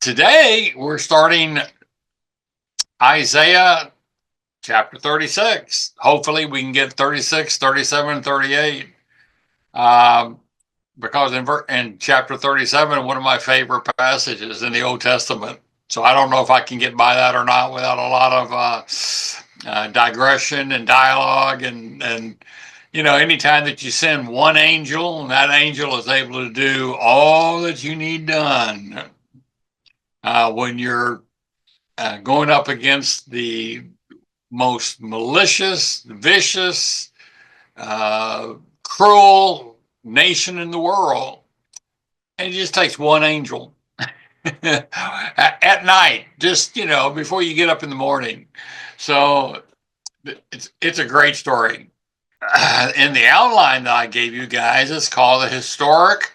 Today we're starting Isaiah chapter 36. Hopefully we can get 36, 37, 38. Um, because in chapter 37, one of my favorite passages in the Old Testament. So I don't know if I can get by that or not without a lot of digression and dialogue. And anytime that you send one angel and that angel is able to do all that you need done, when you're going up against the most malicious, vicious, cruel nation in the world. And it just takes one angel at night, just, before you get up in the morning. So it's a great story. In the outline that I gave you guys, it's called the historic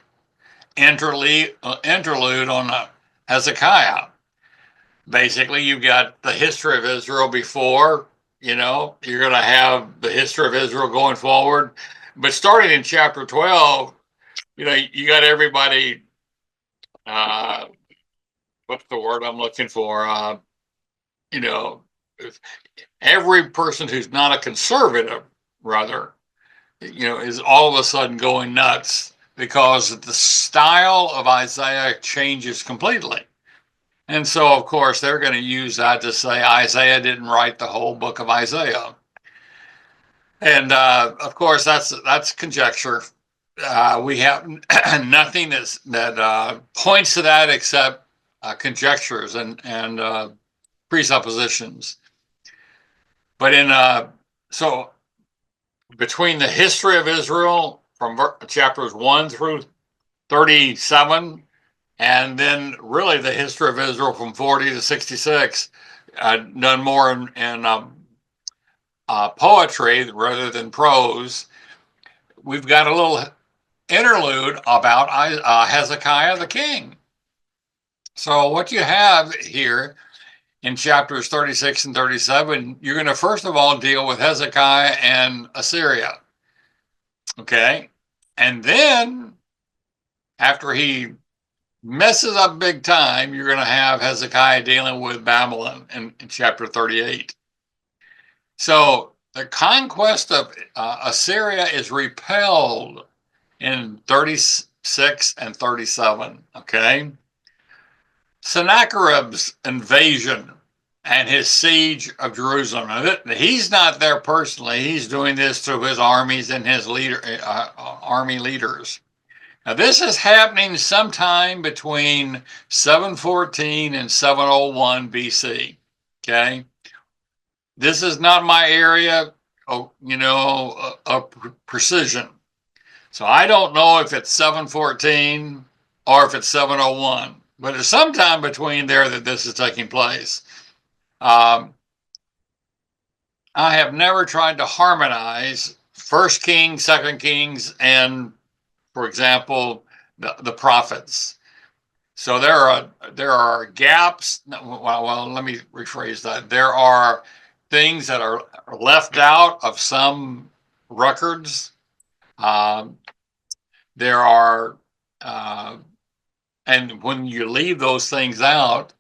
interlude on Hezekiah. Basically, you've got the history of Israel before, you're going to have the history of Israel going forward. But starting in chapter 12, you got everybody, what's the word I'm looking for? You know, every person who's not a conservative, rather, is all of a sudden going nuts because the style of Isaiah changes completely. And so, of course, they're going to use that to say Isaiah didn't write the whole book of Isaiah. And of course, that's conjecture. We have nothing that points to that except conjectures and presuppositions. But so between the history of Israel from chapters 1 through 37, and then really the history of Israel from 40 to 66, done more in poetry rather than prose. We've got a little interlude about Hezekiah the king. So what you have here in chapters 36 and 37, you're going to first of all deal with Hezekiah and Assyria. Okay? And then after he messes up big time, you're going to have Hezekiah dealing with Babylon in chapter 38. So the conquest of Assyria is repelled in 36 and 37, okay? Sennacherib's invasion and his siege of Jerusalem. He's not there personally. He's doing this through his armies and his army leaders. Now, this is happening sometime between 714 and 701 BC, okay? This is not my area of precision. So I don't know if it's 714 or if it's 701, but it's sometime between there that this is taking place. I have never tried to harmonize First Kings, Second Kings, and, for example, the prophets. So there are gaps. Well, let me rephrase that. There are things that are left out of some records. There are, and when you leave those things out,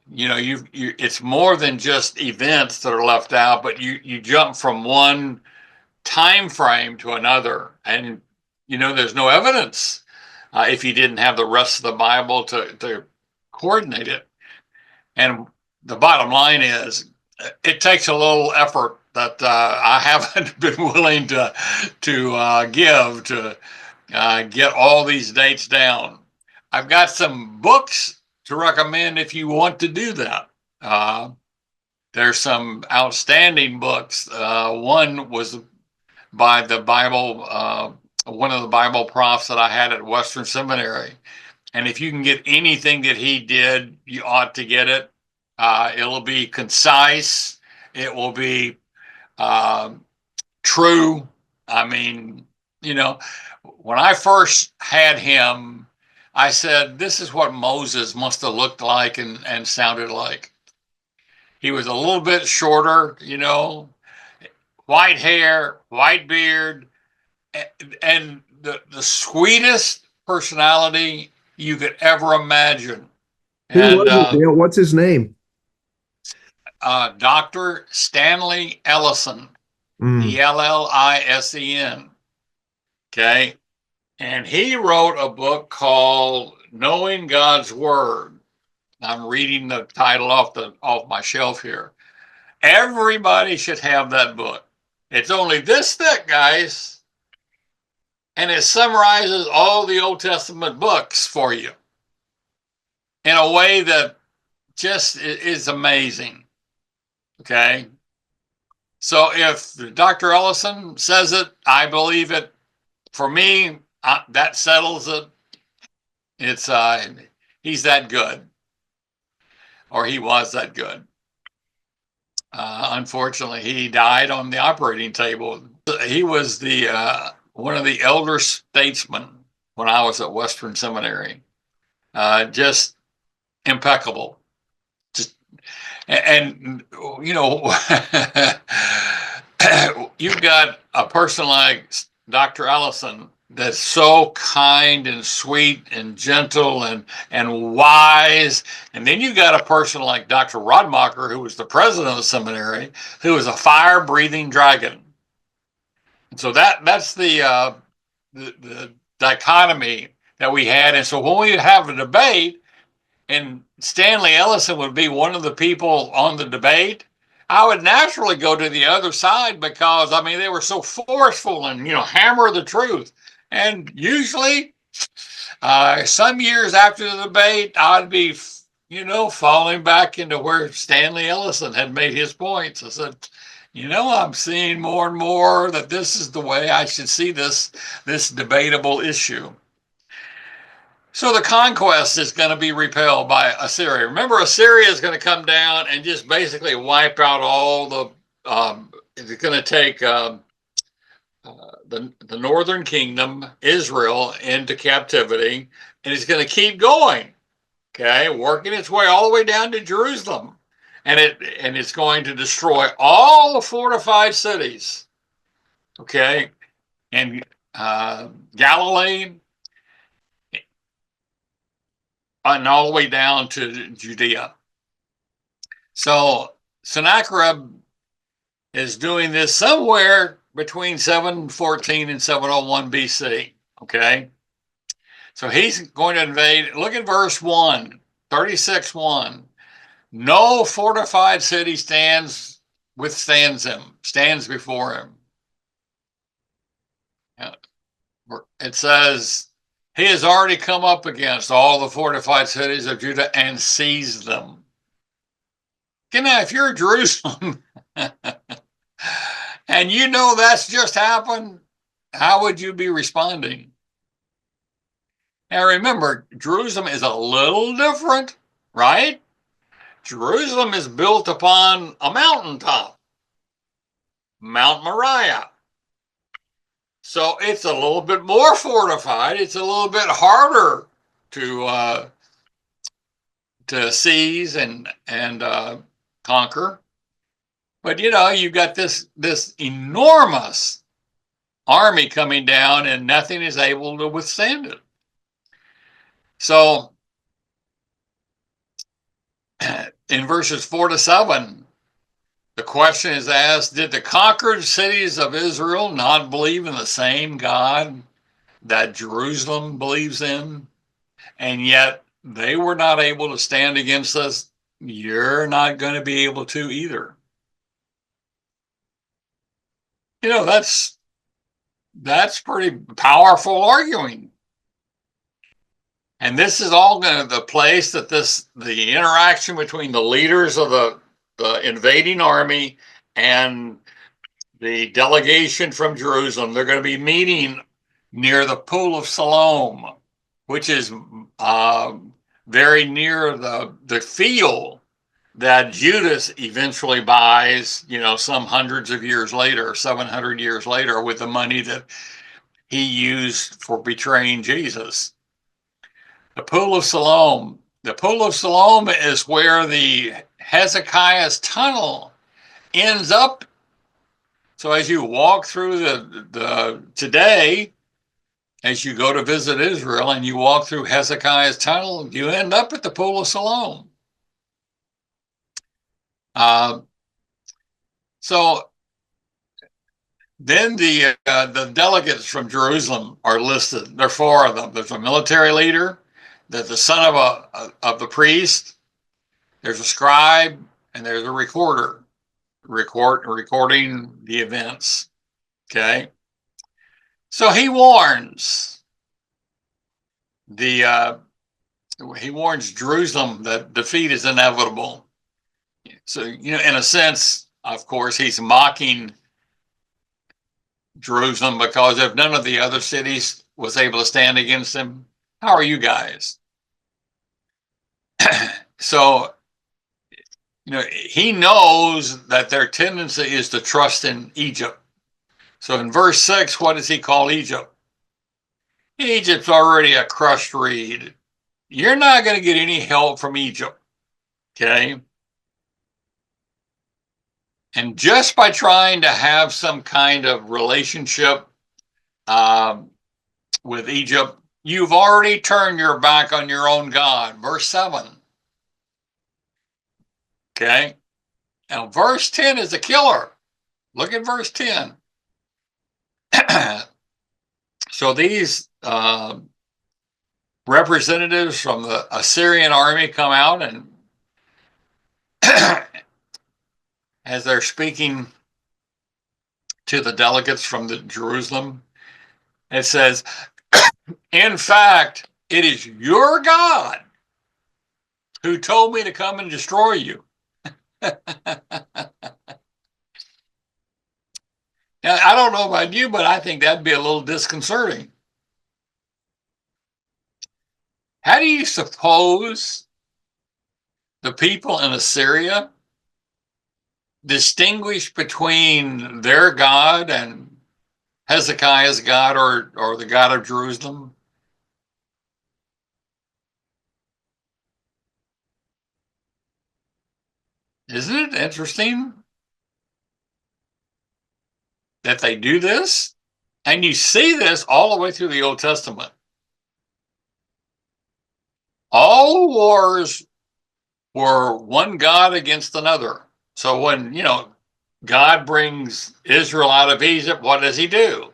it's more than just events that are left out, but you jump from one time frame to another, and there's no evidence if you didn't have the rest of the Bible to coordinate it. And the bottom line is, it takes a little effort that I haven't been willing to give to get all these dates down. I've got some books to recommend if you want to do that. There's some outstanding books. One was by the Bible, one of the Bible profs that I had at Western Seminary. And if you can get anything that he did, you ought to get it. It'll be concise. It will be true. I mean, when I first had him, I said, this is what Moses must have looked like and sounded like. He was a little bit shorter, white hair, white beard, and the sweetest personality you could ever imagine. Who And was it, Dale? What's his name? Dr. Stanley Ellison, Mm. Ellisen. Okay. And he wrote a book called Knowing God's Word. I'm reading the title off my shelf here. Everybody should have that book. It's only this thick, guys, and it summarizes all the Old Testament books for you in a way that just is amazing. Okay. So if Dr. Ellison says it, I believe it. For me, that settles it. It's he's that good, or he was that good. Unfortunately, he died on the operating table. He was the one of the elder statesmen when I was at Western Seminary. Just impeccable. Just and you know, you've got a person like Dr. Allison that's so kind and sweet and gentle and wise, and then you've got a person like Dr. Rodmacher, who was the president of the seminary, who was a fire-breathing dragon. And so that's the dichotomy that we had. And so when we have a debate, and Stanley Ellison would be one of the people on the debate, I would naturally go to the other side because I mean they were so forceful and hammer the truth. And usually, some years after the debate, I'd be falling back into where Stanley Ellison had made his points. I said, I'm seeing more and more that this is the way I should see this debatable issue. So the conquest is going to be repelled by Assyria. Remember, Assyria is going to come down and just basically wipe out all the. It's going to take the northern kingdom, Israel, into captivity, and it's going to keep going. Okay, working its way all the way down to Jerusalem, and it's going to destroy all the fortified cities. Okay, and Galilee, and all the way down to Judea. So Sennacherib is doing this somewhere between 714 and 701 BC. Okay. So he's going to invade. Look at verse 1, 36:1. No fortified city withstands him, stands before him. It says, he has already come up against all the fortified cities of Judah and seized them. Now, if you're Jerusalem and that's just happened, how would you be responding? Now, remember, Jerusalem is a little different, right? Jerusalem is built upon a mountaintop, Mount Moriah. So it's a little bit more fortified. It's a little bit harder to seize and conquer. But you've got this enormous army coming down, and nothing is able to withstand it. So in verses 4-7, the question is asked, did the conquered cities of Israel not believe in the same God that Jerusalem believes in? And yet they were not able to stand against us. You're not going to be able to either. That's pretty powerful arguing. And this is all going to the place that the interaction between the leaders of the invading army and the delegation from Jerusalem, they're going to be meeting near the Pool of Siloam, which is very near the field that Judas eventually buys, some hundreds of years later, 700 years later, with the money that he used for betraying Jesus. The Pool of Siloam. The Pool of Siloam is where the Hezekiah's tunnel ends up. So as you walk through the today, as you go to visit Israel and you walk through Hezekiah's tunnel, you end up at the Pool of Siloam. So then the delegates from Jerusalem are listed. There are four of them. There's a military leader, there's the son of the priest, there's a scribe, and there's a recorder recording the events. Okay, so he warns Jerusalem that defeat is inevitable. So, in a sense, of course, he's mocking Jerusalem, because if none of the other cities was able to stand against him, how are you guys? So, he knows that their tendency is to trust in Egypt. So in verse 6, what does he call Egypt? Egypt's already a crushed reed. You're not going to get any help from Egypt. Okay? And just by trying to have some kind of relationship with Egypt, you've already turned your back on your own God. Verse 7. Okay? Now, verse 10 is a killer. Look at verse 10. So these representatives from the Assyrian army come out, and as they're speaking to the delegates from Jerusalem, it says, in fact, it is your God who told me to come and destroy you. Now, I don't know about you, but I think that'd be a little disconcerting. How do you suppose the people in Assyria distinguish between their God and Hezekiah's God, or the God of Jerusalem? Isn't it interesting that they do this? And you see this all the way through the Old Testament. All wars were one God against another. So when, God brings Israel out of Egypt, what does he do?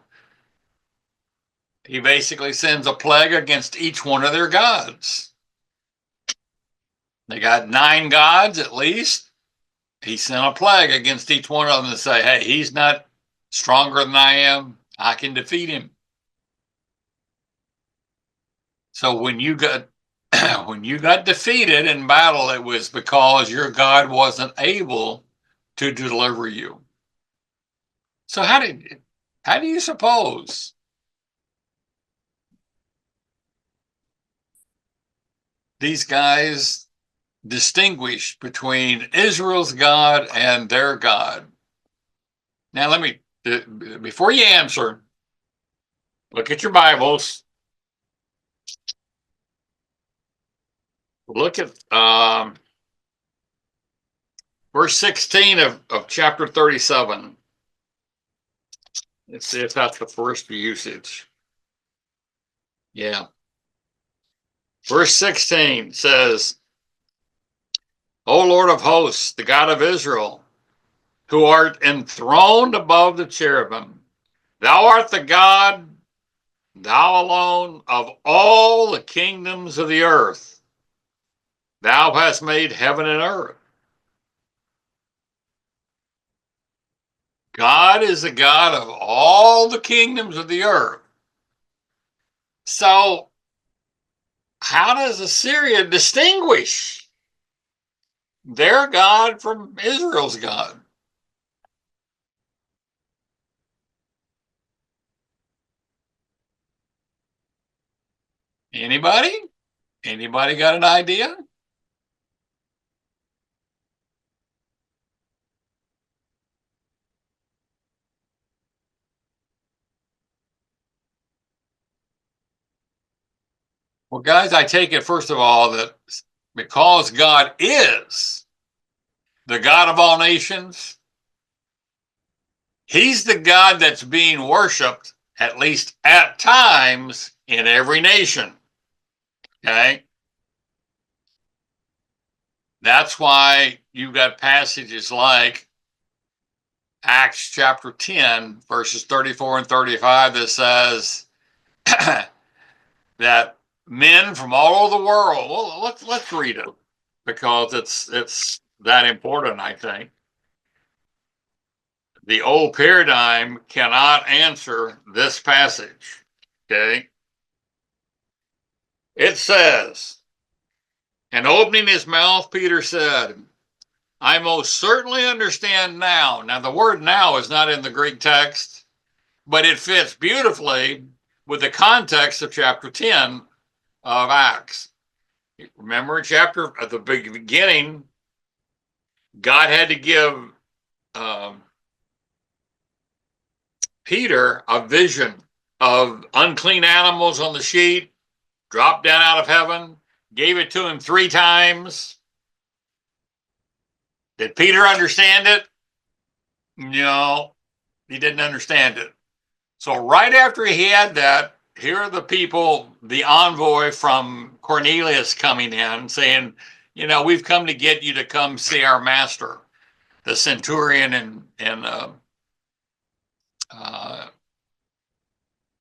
He basically sends a plague against each one of their gods. They got 9 gods at least. He sent a plague against each one of them to say, hey, he's not stronger than I am. I can defeat him. So when you got defeated in battle, it was because your God wasn't able to deliver you. So how do you suppose these guys distinguish between Israel's God and their God? Now, before you answer, look at your Bibles. Look at verse 16 of chapter 37. Let's see if that's the first usage. Yeah. Verse 16 says, O Lord of hosts, the God of Israel, who art enthroned above the cherubim, thou art the God, thou alone, of all the kingdoms of the earth. Thou hast made heaven and earth. God is the God of all the kingdoms of the earth. So, how does Assyria distinguish their God from Israel's God? Anybody? Anybody got an idea? Well, guys, I take it, first of all, that because God is the God of all nations, he's the God that's being worshiped at least at times, in every nation. Okay? That's why you've got passages like Acts chapter 10, verses 34 and 35 that says that men from all over the world, well, let's read it because it's that important, I think. The old paradigm cannot answer this passage. Okay? It says, and opening his mouth, Peter said, I most certainly understand now. Now, the word now is not in the Greek text, but it fits beautifully with the context of chapter 10 of Acts. Remember, chapter at the beginning, God had to give Peter a vision of unclean animals on the sheet, dropped down out of heaven, gave it to him 3 times. Did Peter understand it? No, he didn't understand it. So right after he had that, here are the people, the envoy from Cornelius coming in saying, we've come to get you to come see our master, the centurion and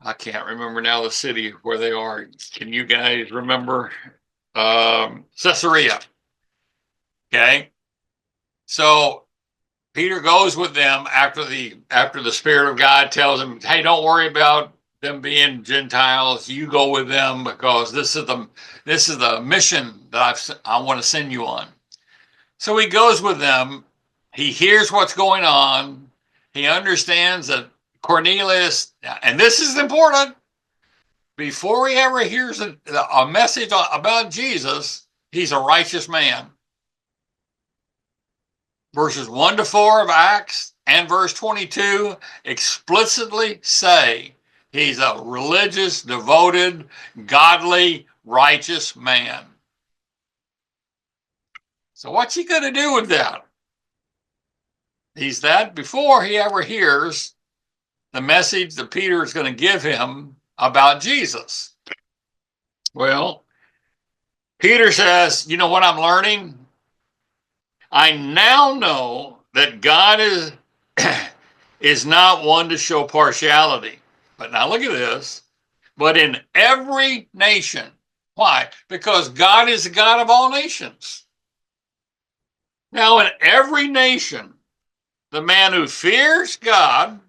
I can't remember now the city where they are. Can you guys remember? Caesarea. Okay. So Peter goes with them after the Spirit of God tells him, hey, don't worry about them being Gentiles. You go with them because this is the mission that I want to send you on. So he goes with them. He hears what's going on. He understands that Cornelius, and this is important, before he ever hears a message about Jesus, he's a righteous man. Verses 1 to 4 of Acts and verse 22 explicitly say he's a religious, devoted, godly, righteous man. So what's he going to do with that? He's that before he ever hears the message that Peter is going to give him about Jesus. Well, Peter says, you know what I'm learning? I now know that God is not one to show partiality. But now look at this. But in every nation. Why? Because God is the God of all nations. Now in every nation, the man who fears God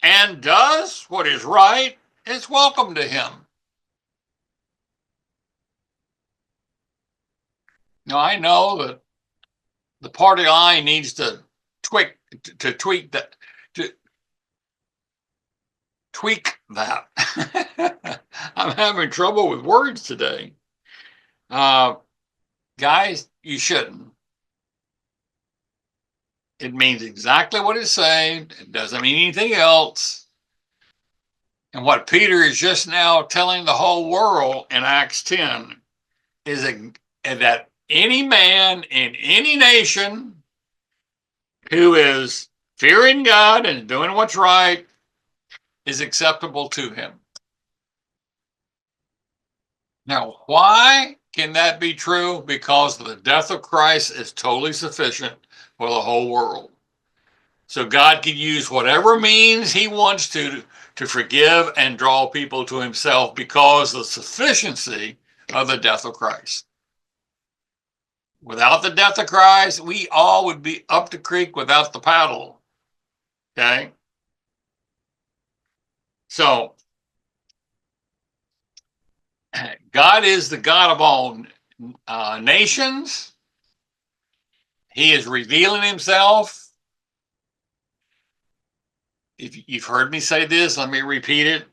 and does what is right is welcome to him. Now I know that the party line needs to tweak that. I'm having trouble with words today. Guys, you shouldn't. It means exactly what it's saying. It doesn't mean anything else. And what Peter is just now telling the whole world in Acts 10 is that any man in any nation who is fearing God and doing what's right is acceptable to him. Now, why can that be true? Because the death of Christ is totally sufficient for the whole world. So God can use whatever means he wants to forgive and draw people to himself because of the sufficiency of the death of Christ. Without the death of Christ, we all would be up the creek without the paddle. Okay? So, God is the God of all nations. He is revealing himself. If you've heard me say this, let me repeat it.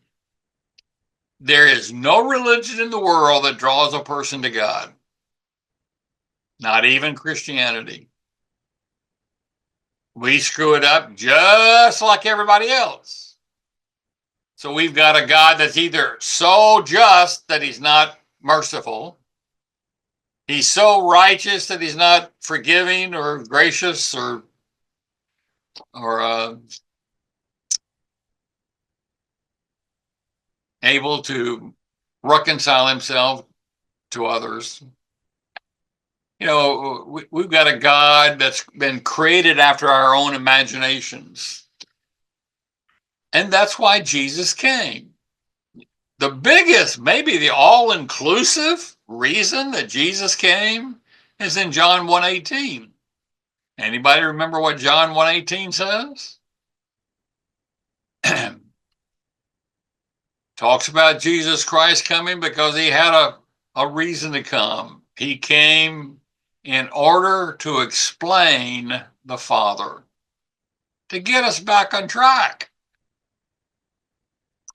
There is no religion in the world that draws a person to God. Not even Christianity. We screw it up just like everybody else. So we've got a God that's either so just that he's not merciful. He's so righteous that he's not forgiving or gracious or able to reconcile himself to others. We've got a God that's been created after our own imaginations. And that's why Jesus came. The biggest, maybe the all-inclusive reason that Jesus came is in John 1:18. Anybody remember what John 1:18 says? Talks about Jesus Christ coming because he had a reason to come. He came in order to explain the Father, to get us back on track.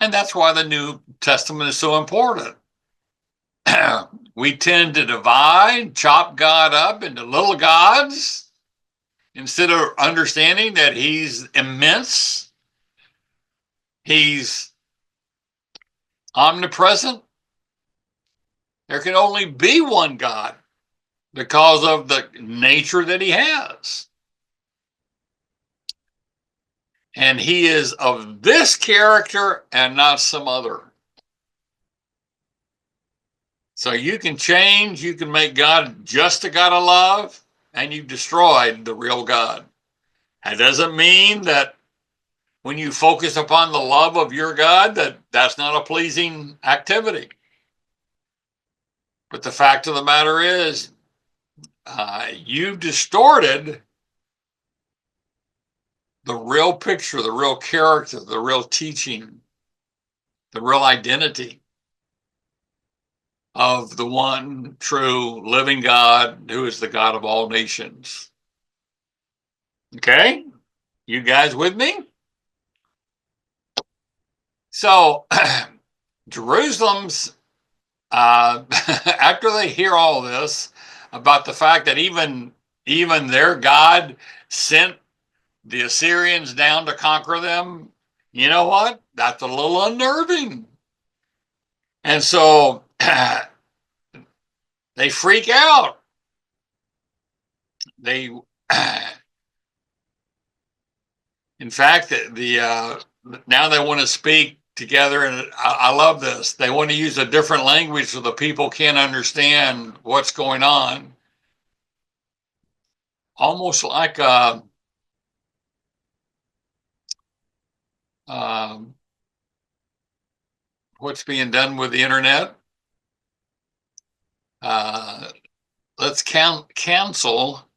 And that's why the New Testament is so important. We tend to divide, chop God up into little gods, instead of understanding that he's immense, he's omnipresent. There can only be one God because of the nature that he has. And he is of this character and not some other. So you can change, you can make God just a God of love, and you've destroyed the real God. That doesn't mean that when you focus upon the love of your God, that's not a pleasing activity. But the fact of the matter is, you've distorted the real picture, the real character, the real teaching, the real identity of the one true living God who is the God of all nations. Okay? You guys with me? So, Jerusalem's, after they hear all this about the fact that even their God sent the Assyrians down to conquer them, you know what? That's a little unnerving. And so they freak out. They, in fact, now they want to speak together, and I love this. They want to use a different language so the people can't understand what's going on. Almost like what's being done with the internet. Let's cancel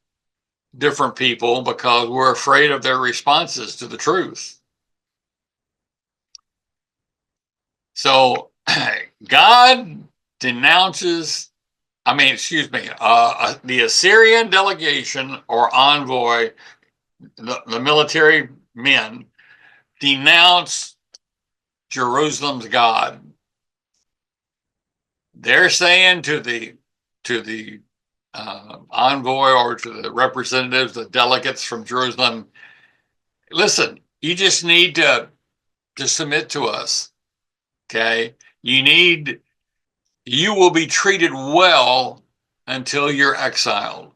different people because we're afraid of their responses to the truth. So God denounces, the Assyrian delegation or envoy, the military men, denounce Jerusalem's God. They're saying to the envoy or to the representatives, the delegates from Jerusalem, listen, you just need to submit to us. Okay? You will be treated well until you're exiled.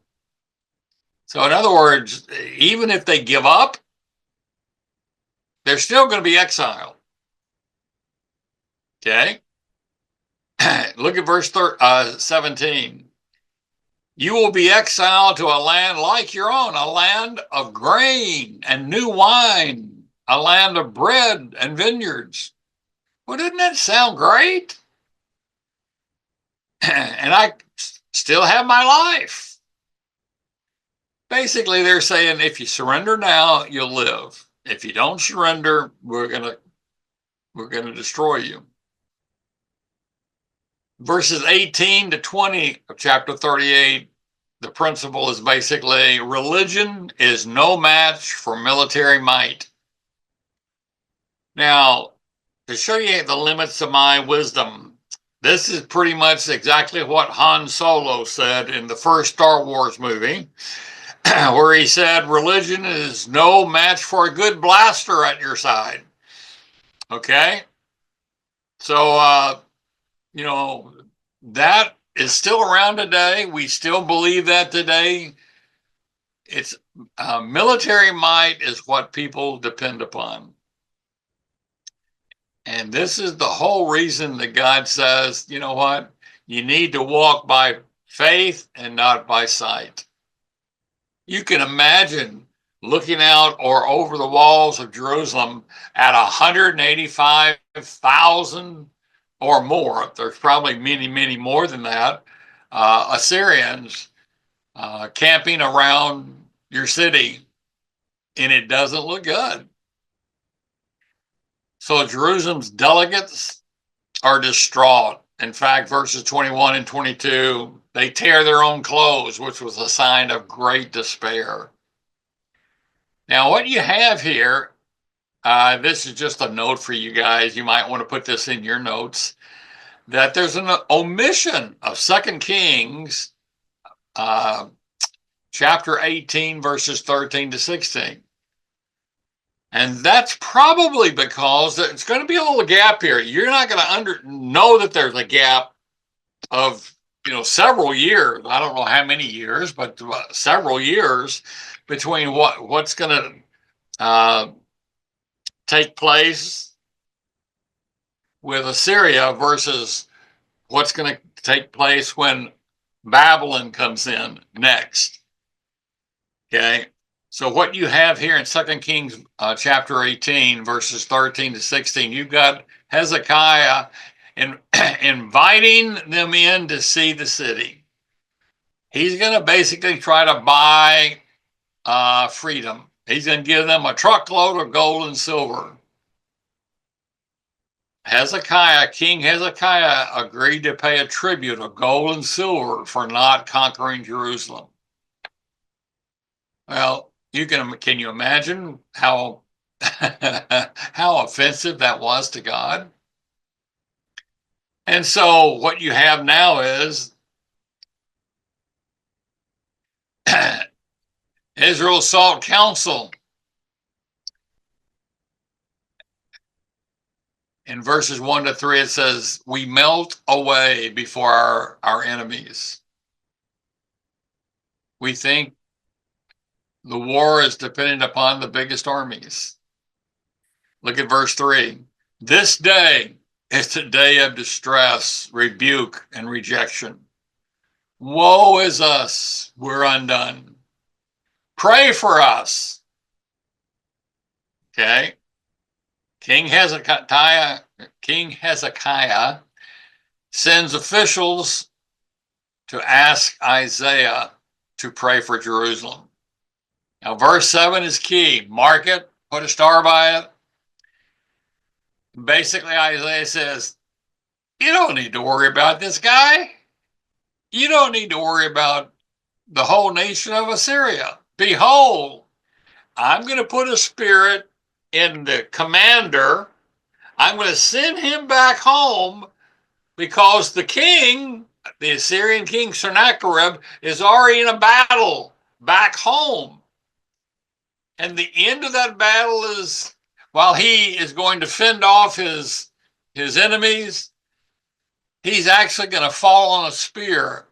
So in other words, even if they give up, they're still going to be exiled. Okay? Look at verse 17. You will be exiled to a land like your own, a land of grain and new wine, a land of bread and vineyards. Well, doesn't that sound great? And I still have my life. Basically, they're saying, if you surrender now, you'll live. If you don't surrender, we're gonna destroy you. Verses 18 to 20 of chapter 38, the principle is basically religion is no match for military might. Now, to show you the limits of my wisdom, this is pretty much exactly what Han Solo said in the first Star Wars movie, where he said, religion is no match for a good blaster at your side. Okay? So, that is still around today. We still believe that today. It's military might is what people depend upon. And this is the whole reason that God says, you know what? You need to walk by faith and not by sight. You can imagine looking out or over the walls of Jerusalem at 185,000 or more. There's probably many, many more than that. Assyrians camping around your city, and it doesn't look good. So Jerusalem's delegates are distraught. In fact, verses 21 and 22, they tear their own clothes, which was a sign of great despair. Now, what you have here, this is just a note for you guys. You might want to put this in your notes, that there's an omission of 2 Kings chapter 18, verses 13 to 16. And that's probably because it's going to be a little gap here. You're not going to know that there's a gap of several years. I don't know how many years, but several years between what's going to take place with Assyria versus what's going to take place when Babylon comes in next. Okay. So what you have here in 2 Kings chapter 18, verses 13 to 16, you've got Hezekiah inviting them in to see the city. He's going to basically try to buy freedom. He's going to give them a truckload of gold and silver. King Hezekiah agreed to pay a tribute of gold and silver for not conquering Jerusalem. Well, can you imagine how how offensive that was to God? And so what you have now is Israel sought counsel. In verses 1 to 3, it says, we melt away before our enemies. We think the war is dependent upon the biggest armies. Look at verse 3. This day is the day of distress, rebuke, and rejection. Woe is us, we're undone. Pray for us. Okay. King Hezekiah sends officials to ask Isaiah to pray for Jerusalem. Now, verse 7 is key. Mark it, put a star by it. Basically, Isaiah says, you don't need to worry about this guy. You don't need to worry about the whole nation of Assyria. Behold, I'm going to put a spirit in the commander. I'm going to send him back home because the king, the Assyrian king Sennacherib, is already in a battle back home. And the end of that battle is, while he is going to fend off his enemies, he's actually going to fall on a spear.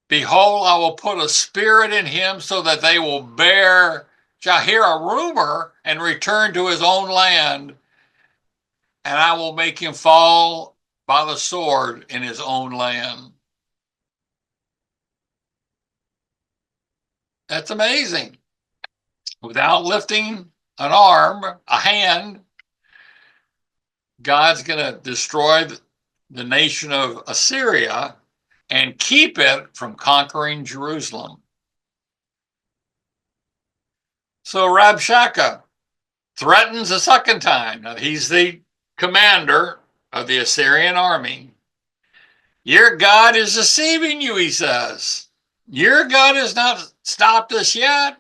Behold, I will put a spirit in him so that they shall hear a rumor and return to his own land, and I will make him fall by the sword in his own land. That's amazing. Without lifting an arm, a hand, God's going to destroy the nation of Assyria and keep it from conquering Jerusalem. So Rabshakeh threatens a second time. Now, he's the commander of the Assyrian army. Your God is deceiving you, he says. Your God has not stopped us yet.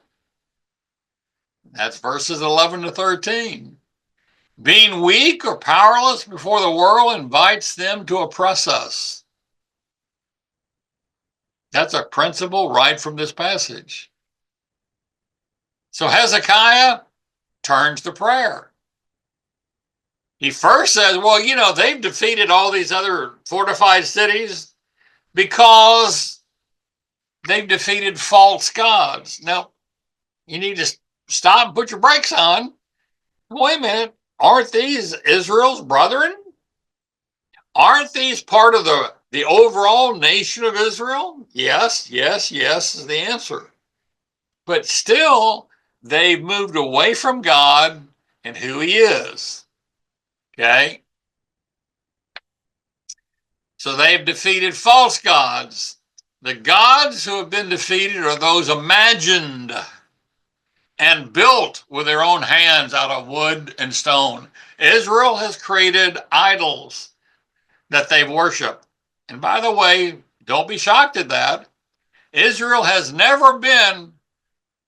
That's verses 11 to 13. Being weak or powerless before the world invites them to oppress us. That's a principle right from this passage. So Hezekiah turns to prayer. He first says, well, they've defeated all these other fortified cities because they've defeated false gods. Now, you need to stop and put your brakes on. Wait a minute. aren't these Israel's brethren? Aren't these part of the overall nation of Israel? Yes, yes, yes is the answer. But still, they've moved away from God and who he is. Okay? So they've defeated false gods. The gods who have been defeated are those imagined and built with their own hands out of wood and stone. Israel has created idols that they worship. And by the way, don't be shocked at that. Israel has never been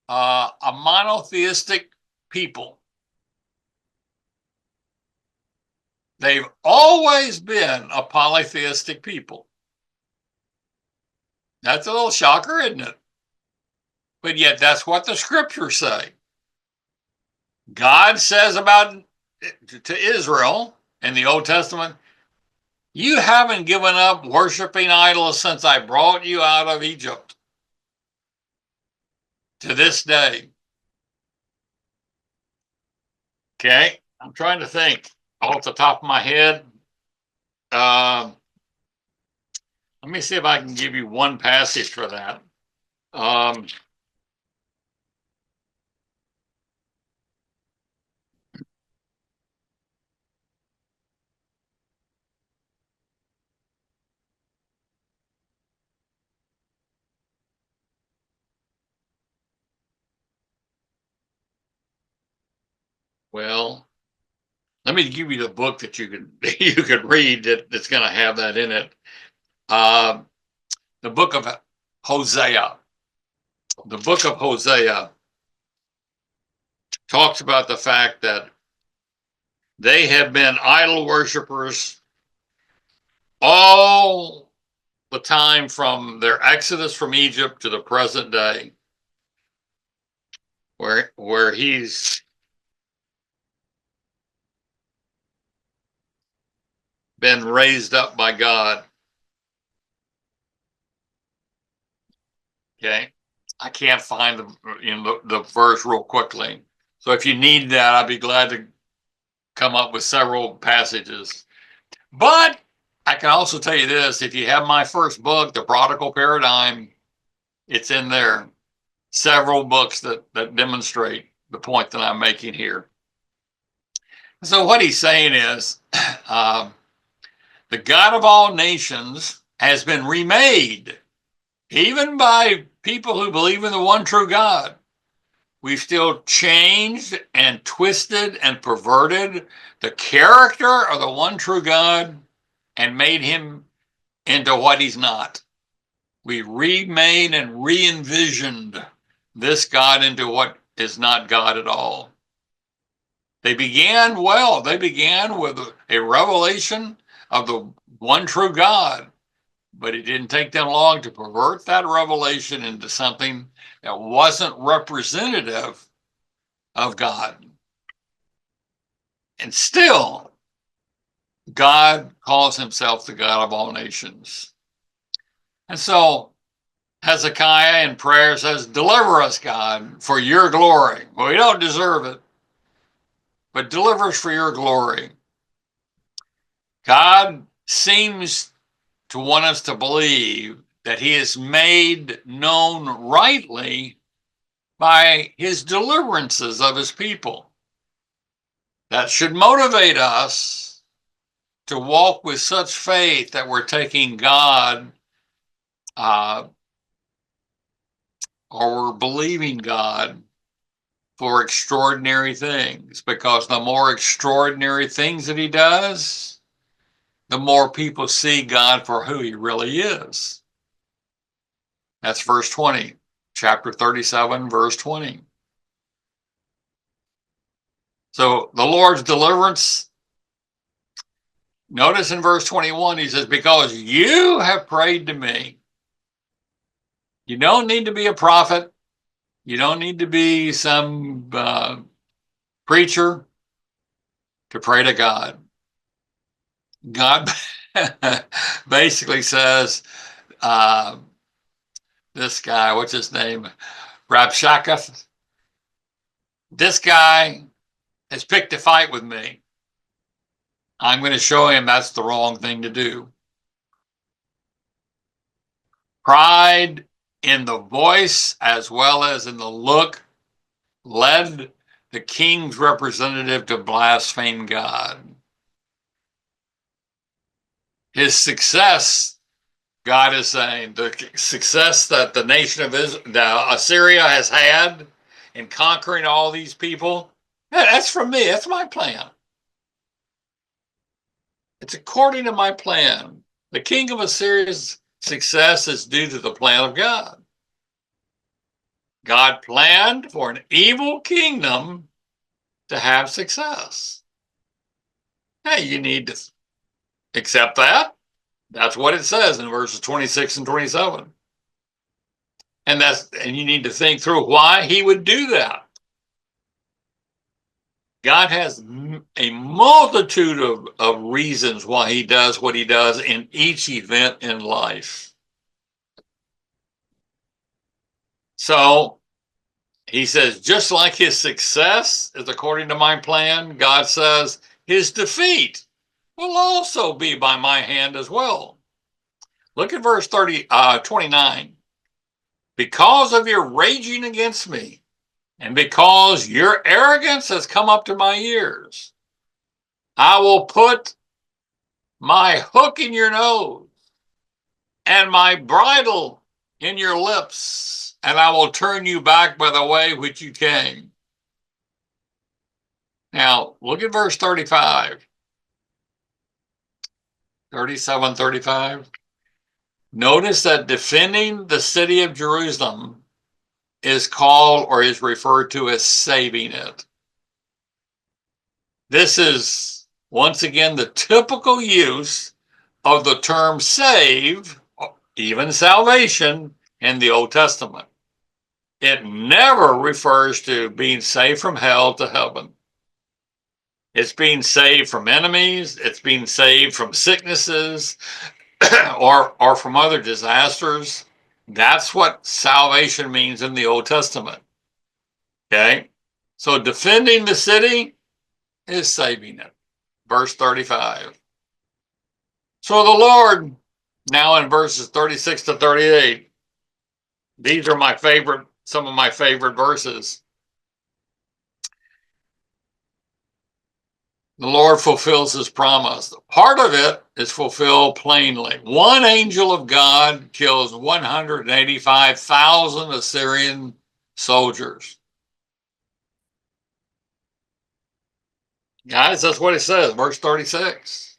a monotheistic people. They've always been a polytheistic people. That's a little shocker, isn't it? But yet that's what the scriptures say. God says about to Israel in the Old Testament, you haven't given up worshiping idols since I brought you out of Egypt to this day. Okay, I'm trying to think off the top of my head. Let me see if I can give you one passage for that. Well, let me give you the book that you could read that's going to have that in it. The book of Hosea. The book of Hosea talks about the fact that they have been idol worshipers all the time from their exodus from Egypt to the present day, where he's been raised up by God. Okay, I can't find the verse real quickly. So if you need that, I'd be glad to come up with several passages. But I can also tell you this: if you have my first book, The Prodigal Paradigm, it's in there. Several books that demonstrate the point that I'm making here. So what he's saying is, the God of all nations has been remade, even by people who believe in the one true God. We've still changed and twisted and perverted the character of the one true God and made him into what he's not. We remade and re-envisioned this God into what is not God at all. They began well. They began with a revelation of the one true God, but it didn't take them long to pervert that revelation into something that wasn't representative of God. And still, God calls himself the God of all nations. And so Hezekiah in prayer says, deliver us, God, for your glory. Well, we don't deserve it, but deliver us for your glory. God seems to want us to believe that he is made known rightly by his deliverances of his people. That should motivate us to walk with such faith that we're taking God or we're believing God for extraordinary things, because the more extraordinary things that he does, the more people see God for who he really is. That's verse 20, chapter 37, verse 20. So the Lord's deliverance, notice in verse 21, he says, because you have prayed to me. You don't need to be a prophet. You don't need to be some preacher to pray to God. God basically says, this guy, what's his name? Rabshakeh. This guy has picked a fight with me. I'm going to show him that's the wrong thing to do. Pride in the voice as well as in the look led the king's representative to blaspheme God. His success, God is saying, the success that the nation of Assyria has had in conquering all these people, that's from me. That's my plan. It's according to my plan. The king of Assyria's success is due to the plan of God. God planned for an evil kingdom to have success. Hey, you need to accept that. That's what it says in verses 26 and 27. And you need to think through why he would do that. God has a multitude of reasons why he does what he does in each event in life. So he says, just like his success is according to my plan, God says his defeat will also be by my hand as well. Look at verse 29. Because of your raging against me, and because your arrogance has come up to my ears, I will put my hook in your nose and my bridle in your lips, and I will turn you back by the way which you came. Now, look at verse 35. 37, 35. Notice that defending the city of Jerusalem is called or is referred to as saving it. This is, once again, the typical use of the term save, even salvation, in the Old Testament. It never refers to being saved from hell to heaven. It's being saved from enemies. It's being saved from sicknesses or from other disasters. That's what salvation means in the Old Testament. Okay? So defending the city is saving it. Verse 35. So the Lord, now in verses 36 to 38, these are my favorite, some of my favorite verses. The Lord fulfills his promise. Part of it is fulfilled plainly. One angel of God kills 185,000 Assyrian soldiers. Guys, that's what it says, verse 36.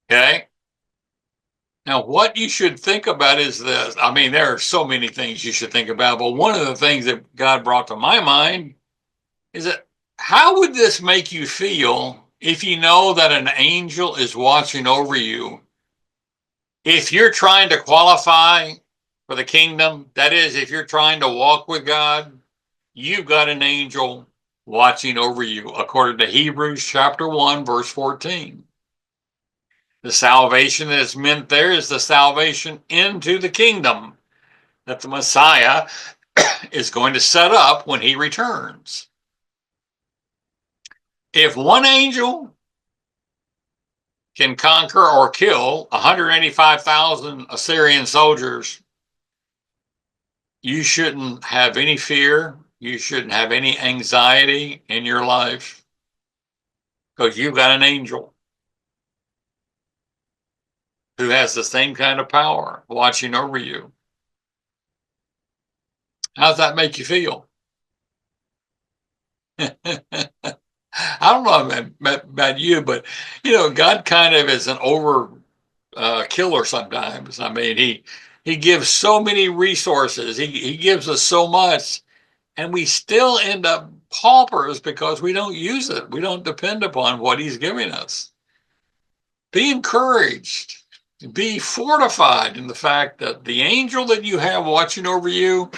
Okay? Now, what you should think about is this. I mean, there are so many things you should think about, but one of the things that God brought to my mind is that how would this make you feel if you know that an angel is watching over you? If you're trying to qualify for the kingdom, that is, if you're trying to walk with God, you've got an angel watching over you, according to Hebrews chapter 1, verse 14. The salvation that is meant there is the salvation into the kingdom that the Messiah is going to set up when he returns. If one angel can conquer or kill 185,000 Assyrian soldiers, you shouldn't have any fear. You shouldn't have any anxiety in your life because you've got an angel who has the same kind of power watching over you. How does that make you feel? I don't know about you, but God kind of is an over killer sometimes. I mean, he gives so many resources. He gives us so much, and we still end up paupers because we don't use it. We don't depend upon what he's giving us. Be encouraged. Be fortified in the fact that the angel that you have watching over you.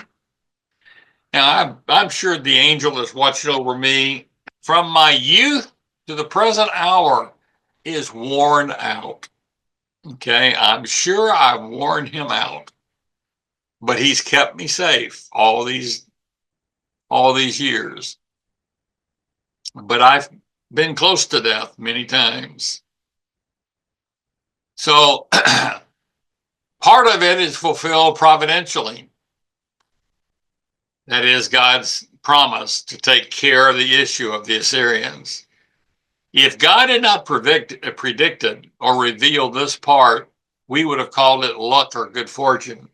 Now, I'm sure the angel that's watching over me from my youth to the present hour is worn out. Okay, I'm sure I've worn him out, but he's kept me safe all these years. But been close to death many times. So part of it is fulfilled providentially. That is God's promise to take care of the issue of the Assyrians. If God had not predicted or revealed this part, we would have called it luck or good fortune.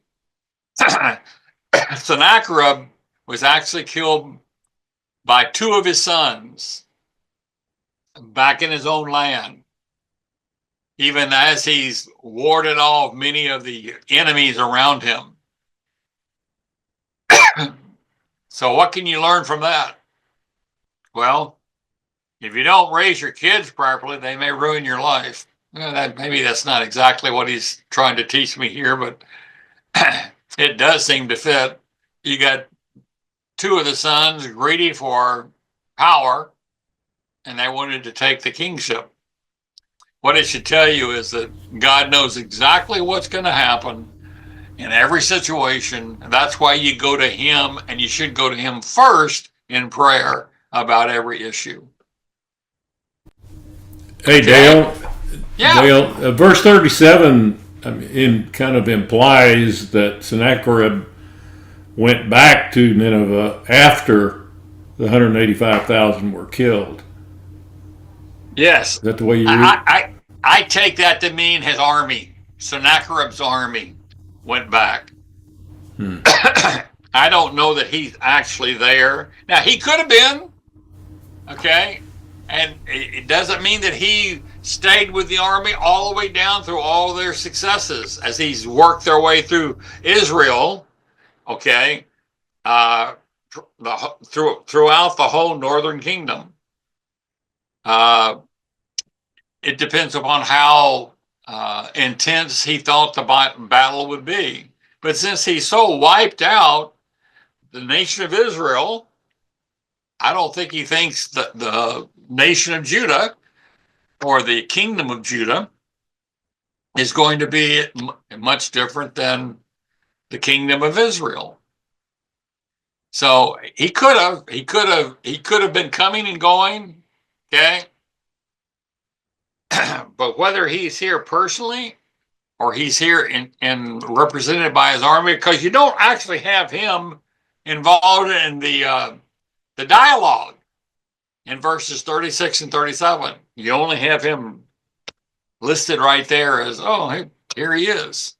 Sennacherib was actually killed by two of his sons back in his own land, even as he's warded off many of the enemies around him. So what can you learn from that? Well, if you don't raise your kids properly, they may ruin your life. Maybe that's not exactly what he's trying to teach me here, but it does seem to fit. You got two of the sons greedy for power, and they wanted to take the kingship. What it should tell you is that God knows exactly what's going to happen in every situation. That's why you go to him, and you should go to him first in prayer about every issue. Hey, Dale. Yeah. Dale, verse 37 kind of implies that Sennacherib went back to Nineveh after the 185,000 were killed. Yes. Is that the way you read? I take that to mean his army, Sennacherib's army, went back. I don't know that he's actually there. Now, he could have been, okay? And it doesn't mean that he stayed with the army all the way down through all their successes as he's worked their way through Israel, okay, throughout the whole northern kingdom. It depends upon how intense he thought the battle would be. But since he so wiped out the nation of Israel, I don't think he thinks that the nation of Judah or the kingdom of Judah is going to be much different than the kingdom of Israel. So he could have been coming and going, okay? But whether he's here personally or he's here and represented by his army, because you don't actually have him involved in the dialogue in verses 36 and 37. You only have him listed right there as, oh, hey, here he is.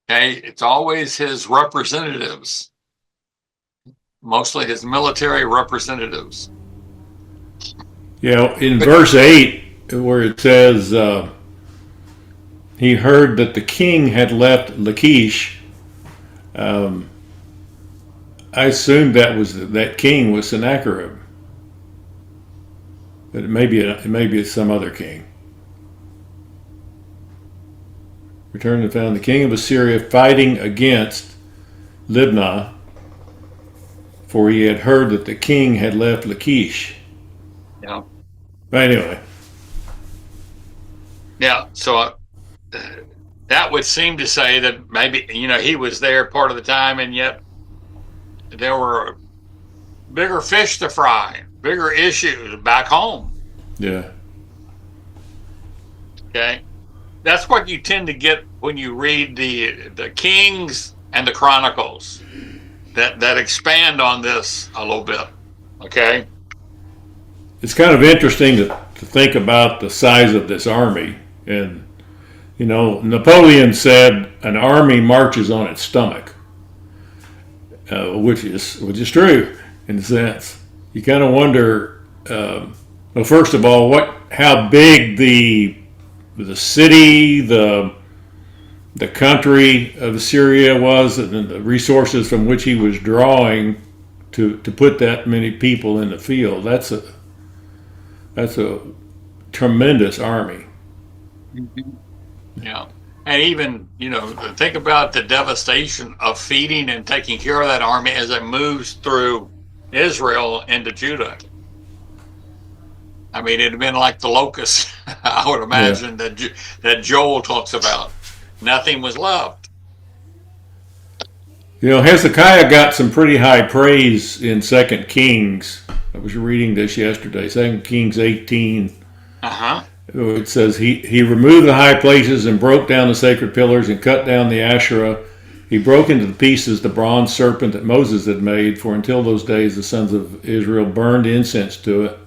Okay, it's always his representatives, mostly his military representatives. Yeah, in verse 8, where it says, he heard that the king had left Lachish. I assumed that king was Sennacherib, but maybe it's some other king. Returned and found the king of Assyria fighting against Libnah, for he had heard that the king had left Lachish. Yeah. But anyway. Yeah, so that would seem to say that maybe, he was there part of the time, and yet there were bigger fish to fry, bigger issues back home. Yeah. Okay. That's what you tend to get when you read the Kings and the Chronicles that expand on this a little bit. Okay. It's kind of interesting to think about the size of this army. And, Napoleon said an army marches on its stomach, which is true in a sense. You kind of wonder, well, first of all, how big the city, the country of Assyria was, and the resources from which he was drawing to put that many people in the field. That's a tremendous army. Mm-hmm. Yeah. And even, think about the devastation of feeding and taking care of that army as it moves through Israel into Judah. I mean, it'd have been like the locusts, I would imagine, that Joel talks about. Nothing was left. Hezekiah got some pretty high praise in 2 Kings I was reading this yesterday, 2 Kings 18. Uh-huh. It says, he removed the high places and broke down the sacred pillars and cut down the Asherah. He broke into pieces the bronze serpent that Moses had made, for until those days the sons of Israel burned incense to it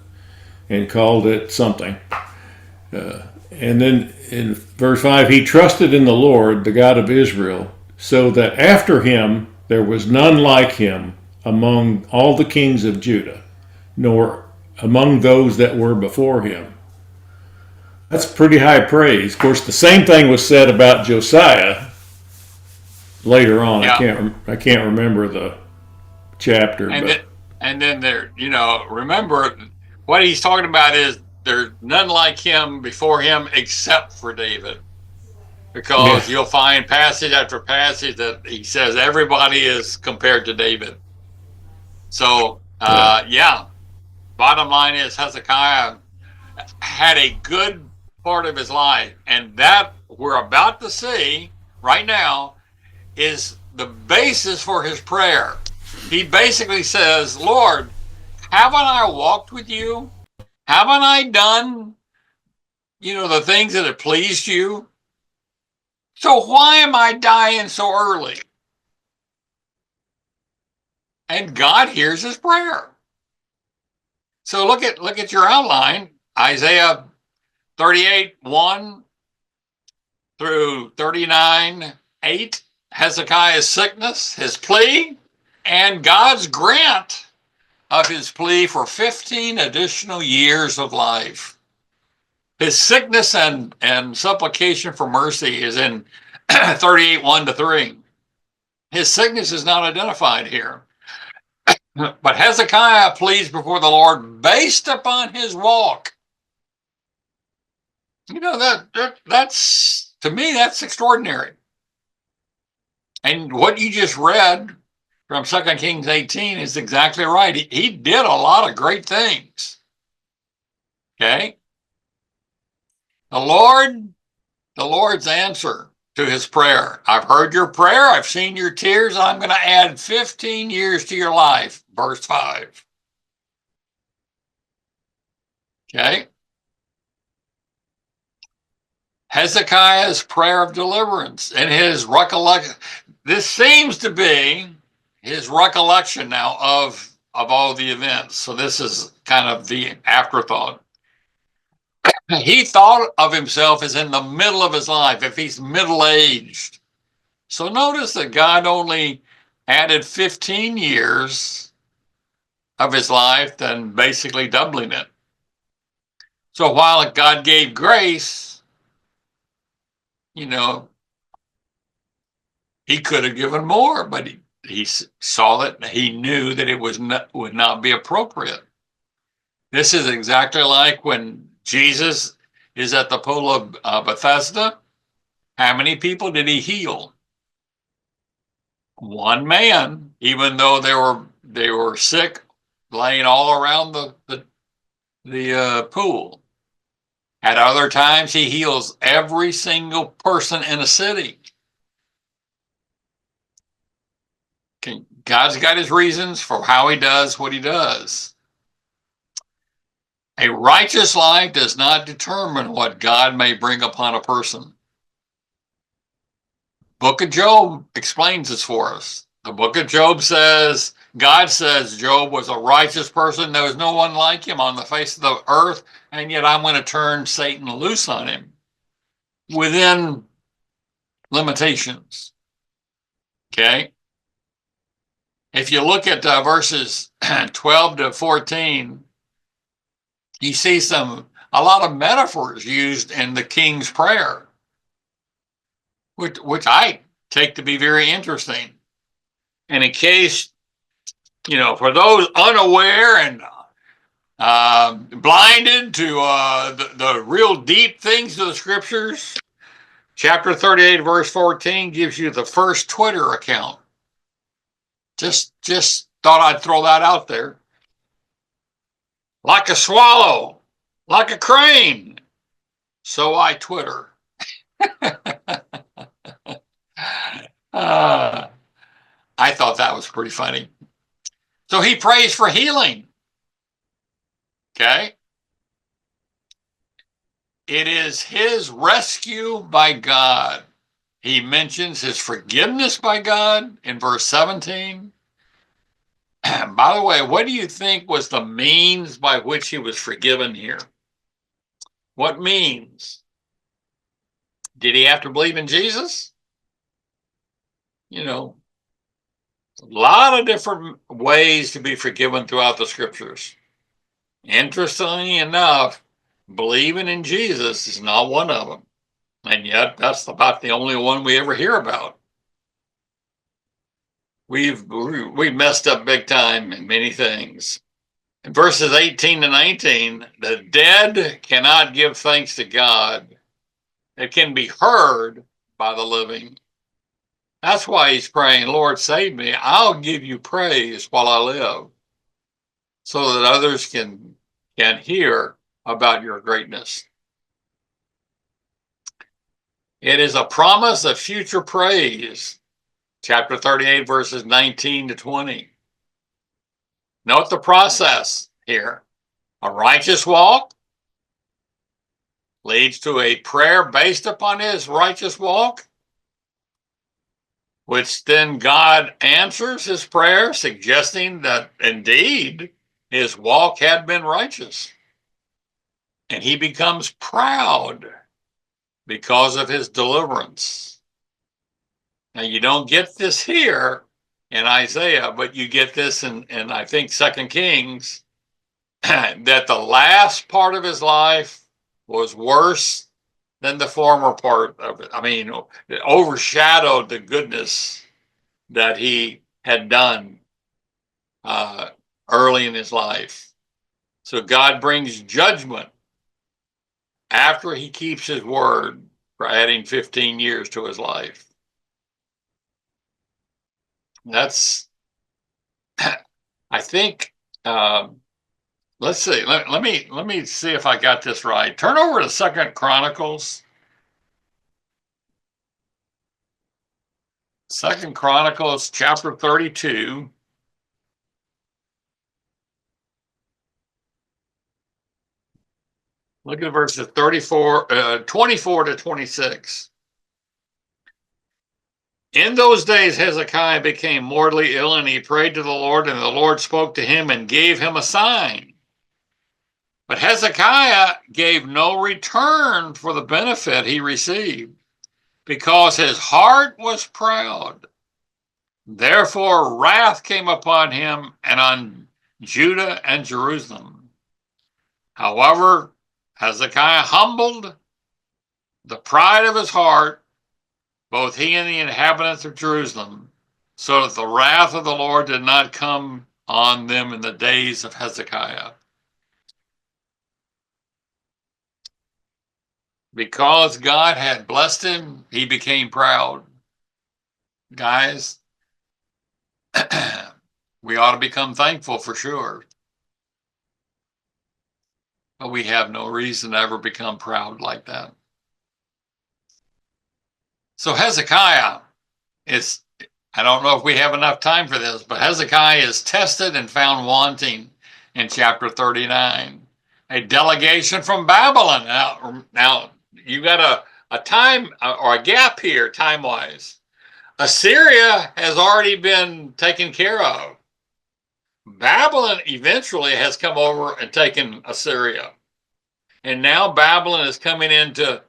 and called it something. And then in verse 5, he trusted in the Lord, the God of Israel, so that after him there was none like him among all the kings of Judah, nor among those that were before him. That's pretty high praise. Of course, the same thing was said about Josiah later on. Yeah. I can't remember the chapter, And but then there, remember what he's talking about is there's none like him before him except for David. Because yeah, you'll find passage after passage that he says everybody is compared to David. So, yeah, yeah, bottom line is Hezekiah had a good part of his life. And that we're about to see right now is the basis for his prayer. He basically says, Lord, haven't I walked with you? Haven't I done, the things that have pleased you? So why am I dying so early? And God hears his prayer. So look at your outline, Isaiah 38:1 through 39:8, Hezekiah's sickness, his plea, and God's grant of his plea for 15 additional years of life. His sickness and supplication for mercy is in 38:1 to 3. His sickness is not identified here. But Hezekiah pleads before the Lord based upon his walk. That's to me, that's extraordinary. And what you just read from 2 Kings 18 is exactly right. He did a lot of great things. Okay? The Lord's answer to his prayer. I've heard your prayer. I've seen your tears. I'm going to add 15 years to your life. Verse 5. Okay? Hezekiah's prayer of deliverance and his recollection. This seems to be his recollection now of all the events. So this is kind of the afterthought. He thought of himself as in the middle of his life, if he's middle-aged. So notice that God only added 15 years of his life, then basically doubling it. So while God gave grace, he could have given more, but he saw that he knew that it would not be appropriate. This is exactly like when Jesus is at the pool of Bethesda. How many people did he heal? One man, even though they were sick, laying all around the pool. At other times, he heals every single person in a city. God's got his reasons for how he does what he does. A righteous life does not determine what God may bring upon a person. Book of Job explains this for us. The book of Job says, God says Job was a righteous person. There was no one like him on the face of the earth, and yet I'm going to turn Satan loose on him within limitations. Okay? If you look at verses 12 to 14, you see a lot of metaphors used in the king's prayer, which I take to be very interesting. And in case, for those unaware and blinded to the real deep things of the scriptures, chapter 38, verse 14 gives you the first Twitter account. Just thought I'd throw that out there. Like a swallow, like a crane, so I Twitter. I thought that was pretty funny. So he prays for healing. Okay? It is his rescue by God. He mentions his forgiveness by God in verse 17. By the way, what do you think was the means by which he was forgiven here? What means? Did he have to believe in Jesus? You know, a lot of different ways to be forgiven throughout the scriptures. Interestingly enough, believing in Jesus is not one of them. And yet, that's about the only one we ever hear about. We've messed up big time in many things. In verses 18 to 19, the dead cannot give thanks to God. It can be heard by the living. That's why he's praying, Lord, save me. I'll give you praise while I live, so that others can hear about your greatness. It is a promise of future praise. Chapter 38, verses 19 to 20. Note the process here. A righteous walk leads to a prayer based upon his righteous walk, which then God answers his prayer, suggesting that indeed his walk had been righteous. And he becomes proud because of his deliverance. Now, you don't get this here in Isaiah, but you get this in I think, 2 Kings, that the last part of his life was worse than the former part of it. I mean, it overshadowed the goodness that he had done early in his life. So God brings judgment after he keeps his word for adding 15 years to his life. That's, I think, let's see. Let me see if I got this right. Turn over to 2 Chronicles. 2 Chronicles chapter 32. Look at verses 24 to 26. In those days, Hezekiah became mortally ill, and he prayed to the Lord, and the Lord spoke to him and gave him a sign. But Hezekiah gave no return for the benefit he received, because his heart was proud. Therefore, wrath came upon him and on Judah and Jerusalem. However, Hezekiah humbled the pride of his heart, both he and the inhabitants of Jerusalem, so that the wrath of the Lord did not come on them in the days of Hezekiah. Because God had blessed him, he became proud. Guys, we ought to become thankful for sure. But we have no reason to ever become proud like that. So Hezekiah is, I don't know if we have enough time for this, but Hezekiah is tested and found wanting in chapter 39. A delegation from Babylon. Now you got a time or a gap here time-wise. Assyria has already been taken care of. Babylon eventually has come over and taken Assyria. And now Babylon is coming into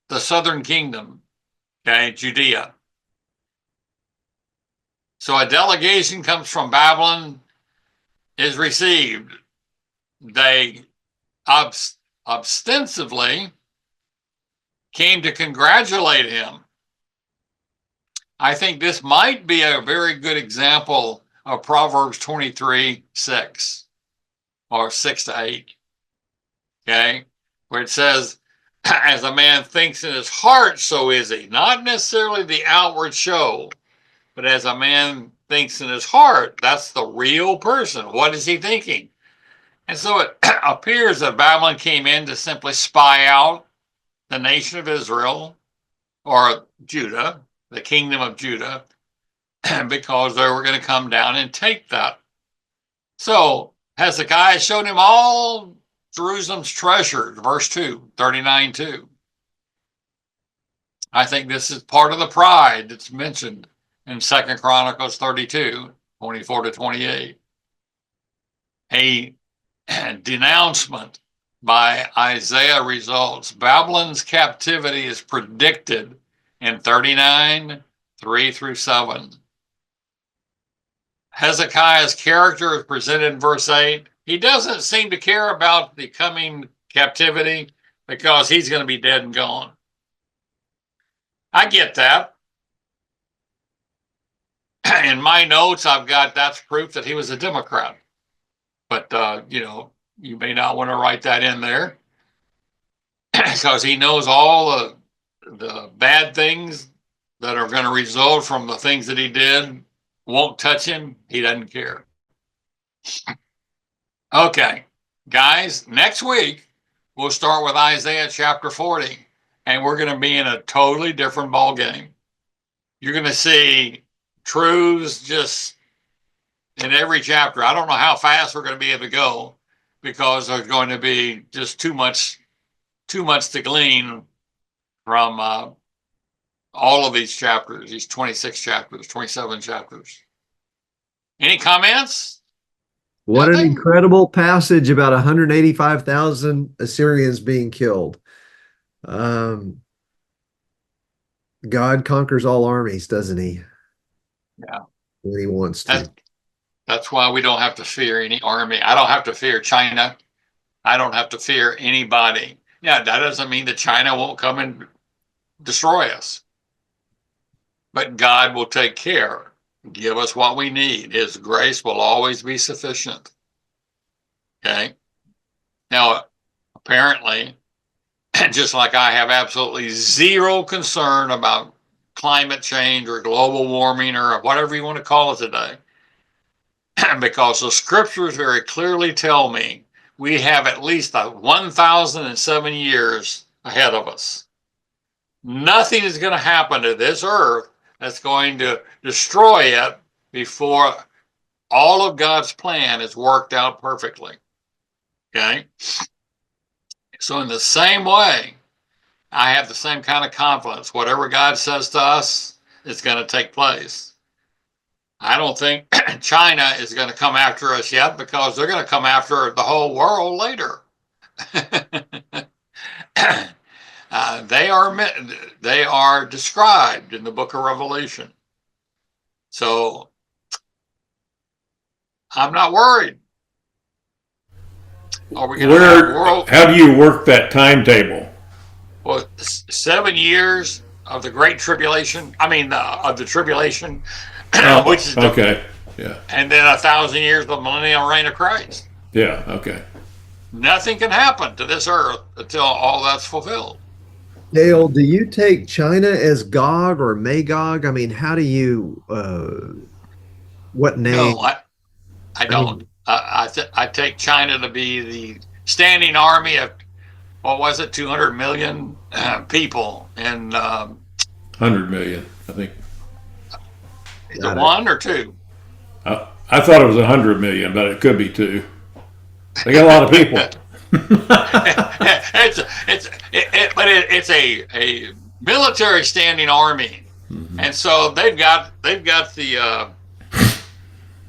the southern kingdom, okay, Judea. So a delegation comes from Babylon, is received. They ostensibly came to congratulate him. I think this might be a very good example of Proverbs 23:6 or 6 to 8. Okay, where it says, as a man thinks in his heart, so is he. Not necessarily the outward show, but as a man thinks in his heart, that's the real person. What is he thinking? And so it appears that Babylon came in to simply spy out the nation of Israel or Judah, the kingdom of Judah, because they were going to come down and take that. So Hezekiah showed him all Jerusalem's treasures, verse 2, 39:2. I think this is part of the pride that's mentioned in 2 Chronicles 32, 24 to 28. A denouncement by Isaiah results. Babylon's captivity is predicted in 39, 3 through 7. Hezekiah's character is presented in verse 8. He doesn't seem to care about the coming captivity because he's going to be dead and gone. I get that. In my notes, I've got that's proof that he was a Democrat. But, you may not want to write that in there because he knows all the bad things that are going to result from the things that he did won't touch him. He doesn't care. Okay, guys, next week we'll start with Isaiah chapter 40, and we're going to be in a totally different ball game. You're going to see truths just in every chapter. I don't know how fast we're going to be able to go because there's going to be just too much to glean from all of these chapters, these 26 chapters, 27 chapters. Any comments? What Nothing? an incredible passage about 185,000 Assyrians being killed. God conquers all armies, doesn't he? Yeah. When he wants to. That's why we don't have to fear any army. I don't have to fear China. I don't have to fear anybody. Yeah, that doesn't mean that China won't come and destroy us. But God will take care, give us what we need. His grace will always be sufficient. Okay? Now, apparently, just like I have absolutely zero concern about climate change or global warming or whatever you want to call it today, because the scriptures very clearly tell me we have at least 1,007 years ahead of us. Nothing is going to happen to this earth that's going to destroy it before all of God's plan is worked out perfectly. Okay? So in the same way, I have the same kind of confidence. Whatever God says to us is going to take place. I don't think China is going to come after us yet because they're going to come after the whole world later. They are described in the book of Revelation. So I'm not worried. Are we going to have world? How do you work that timetable? Well, 7 years of the Great Tribulation. Of the tribulation, which is okay, yeah, and then 1,000 years of the millennial reign of Christ. Yeah, okay. Nothing can happen to this earth until all that's fulfilled. Dale, do you take China as Gog or Magog? I mean, how do you, what name? No, I don't. I take China to be the standing army of, what was it, 200 million people. And 100 million, I think. Is it one or two? I thought it was 100 million, but it could be two. They got a lot of people. It's a military standing army, and so they've got the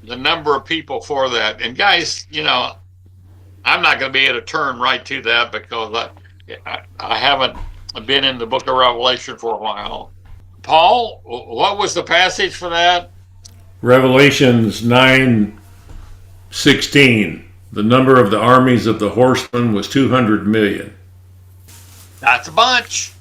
number of people for that. And guys, I'm not going to be able to turn right to that because I haven't been in the book of Revelation for a while. Paul, what was the passage for that? Revelations 9:16. The number of the armies of the horsemen was 200 million. That's a bunch.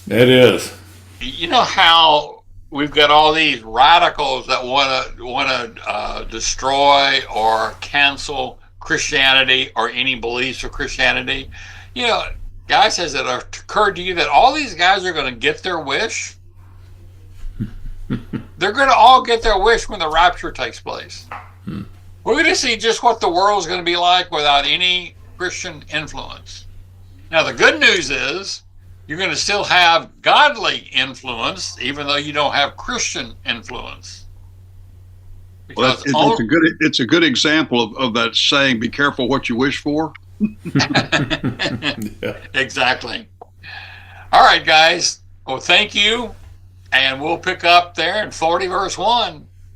It is. You know how we've got all these radicals that want to destroy or cancel Christianity or any beliefs of Christianity? Guys, has it occurred to you that all these guys are going to get their wish? They're going to all get their wish when the rapture takes place. We're going to see just what the world's going to be like without any Christian influence. Now, the good news is you're going to still have godly influence, even though you don't have Christian influence. Well, because it's a good example of that saying, be careful what you wish for. Yeah. exactly. All right, guys. Well, thank you. And we'll pick up there in 40 verse 1.